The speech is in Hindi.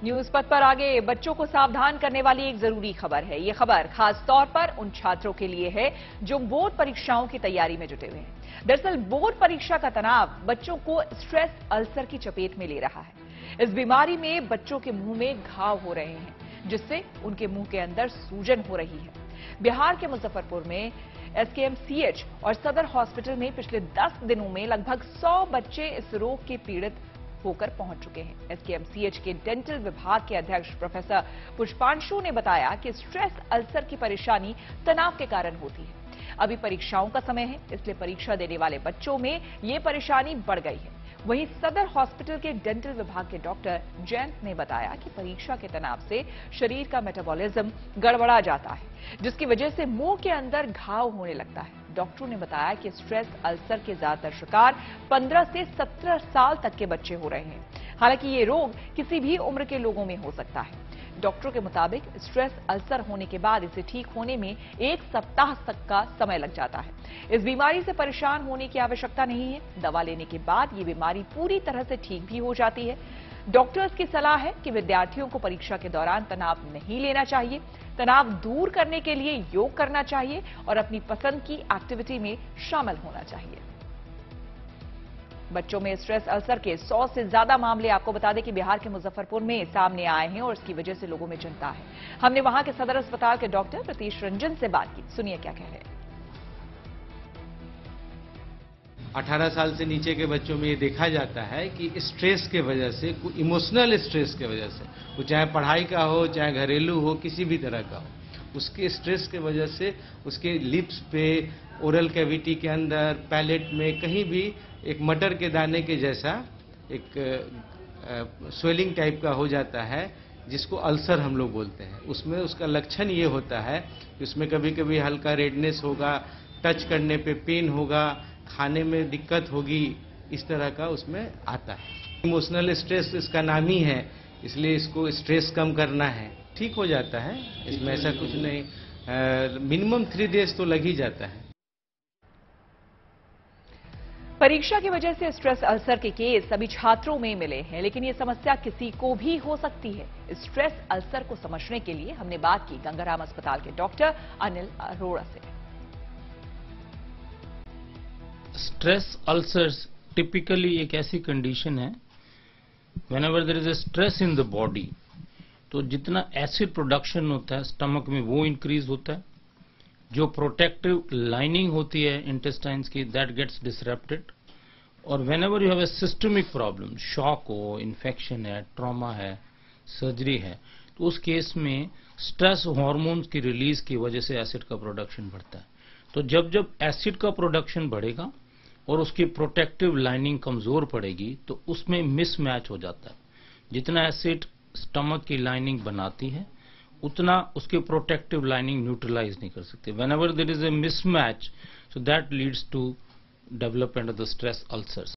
न्यूज पथ पर आगे बच्चों को सावधान करने वाली एक जरूरी खबर है। ये खबर खास तौर पर उन छात्रों के लिए है जो बोर्ड परीक्षाओं की तैयारी में जुटे हुए हैं। दरअसल बोर्ड परीक्षा का तनाव बच्चों को स्ट्रेस अल्सर की चपेट में ले रहा है। इस बीमारी में बच्चों के मुंह में घाव हो रहे हैं, जिससे उनके मुंह के अंदर सूजन हो रही है। बिहार के मुजफ्फरपुर में SKMCH और सदर हॉस्पिटल में पिछले 10 दिनों में लगभग 100 बच्चे इस रोग के पीड़ित होकर पहुंच चुके हैं। SKMCH के डेंटल विभाग के अध्यक्ष प्रोफेसर पुष्पांशु ने बताया कि स्ट्रेस अल्सर की परेशानी तनाव के कारण होती है। अभी परीक्षाओं का समय है, इसलिए परीक्षा देने वाले बच्चों में ये परेशानी बढ़ गई है। वहीं सदर हॉस्पिटल के डेंटल विभाग के डॉक्टर जयंत ने बताया कि परीक्षा के तनाव से शरीर का मेटाबॉलिज्म गड़बड़ा जाता है, जिसकी वजह से मुंह के अंदर घाव होने लगता है। डॉक्टरों ने बताया कि स्ट्रेस अल्सर के ज्यादातर शिकार 15 से 17 साल तक के बच्चे हो रहे हैं। हालांकि ये रोग किसी भी उम्र के लोगों में हो सकता है। डॉक्टरों के मुताबिक स्ट्रेस अल्सर होने के बाद इसे ठीक होने में 1 सप्ताह तक का समय लग जाता है। इस बीमारी से परेशान होने की आवश्यकता नहीं है। दवा लेने के बाद ये बीमारी पूरी तरह से ठीक भी हो जाती है। डॉक्टर्स की सलाह है कि विद्यार्थियों को परीक्षा के दौरान तनाव नहीं लेना चाहिए। तनाव दूर करने के लिए योग करना चाहिए और अपनी पसंद की एक्टिविटी में शामिल होना चाहिए। बच्चों में स्ट्रेस अल्सर के 100 से ज्यादा मामले आपको बता दें कि बिहार के मुजफ्फरपुर में सामने आए हैं और इसकी वजह से लोगों में चिंता है। हमने वहां के सदर अस्पताल के डॉक्टर प्रतीश रंजन से बात की। सुनिए क्या कह रहे हैं। 18 साल से नीचे के बच्चों में ये देखा जाता है कि स्ट्रेस के वजह से, इमोशनल स्ट्रेस के वजह से, वो चाहे पढ़ाई का हो, चाहे घरेलू हो, किसी भी तरह का हो, उसके स्ट्रेस के वजह से उसके लिप्स पे, ओरल कैविटी के अंदर, पैलेट में कहीं भी एक मटर के दाने के जैसा एक स्वेलिंग टाइप का हो जाता है, जिसको अल्सर हम लोग बोलते हैं। उसमें उसका लक्षण ये होता है कि उसमें कभी कभी हल्का रेडनेस होगा, टच करने पे पेन होगा, खाने में दिक्कत होगी, इस तरह का उसमें आता है। इमोशनल स्ट्रेस इसका नाम ही है, इसलिए इसको स्ट्रेस कम करना है। ठीक हो जाता है, इसमें ऐसा कुछ नहीं, मिनिमम 3 डेज तो लग ही जाता है। परीक्षा की वजह से स्ट्रेस अल्सर के केस सभी छात्रों में मिले हैं, लेकिन ये समस्या किसी को भी हो सकती है। स्ट्रेस अल्सर को समझने के लिए हमने बात की गंगाराम अस्पताल के डॉक्टर अनिल अरोड़ा से। स्ट्रेस अल्सर्स टिपिकली एक ऐसी कंडीशन है whenever there is a stress in the body, तो जितना एसिड प्रोडक्शन होता है स्टमक में वो इंक्रीज होता है। जो प्रोटेक्टिव लाइनिंग होती है इंटेस्टाइन्स की, दैट गेट्स डिसरप्टेड। और whenever you have a systemic problem, shock हो, इन्फेक्शन है, ट्रॉमा है, सर्जरी है, तो उस केस में स्ट्रेस हार्मोन्स की रिलीज की वजह से एसिड का प्रोडक्शन बढ़ता है। तो जब जब एसिड का प्रोडक्शन बढ़ेगा और उसकी प्रोटेक्टिव लाइनिंग कमजोर पड़ेगी, तो उसमें मिसमैच हो जाता है। जितना एसिड स्टमक की लाइनिंग बनाती है, उतना उसके प्रोटेक्टिव लाइनिंग न्यूट्रलाइज नहीं कर सकते। Whenever there is a mismatch, so that leads to development of the stress ulcers.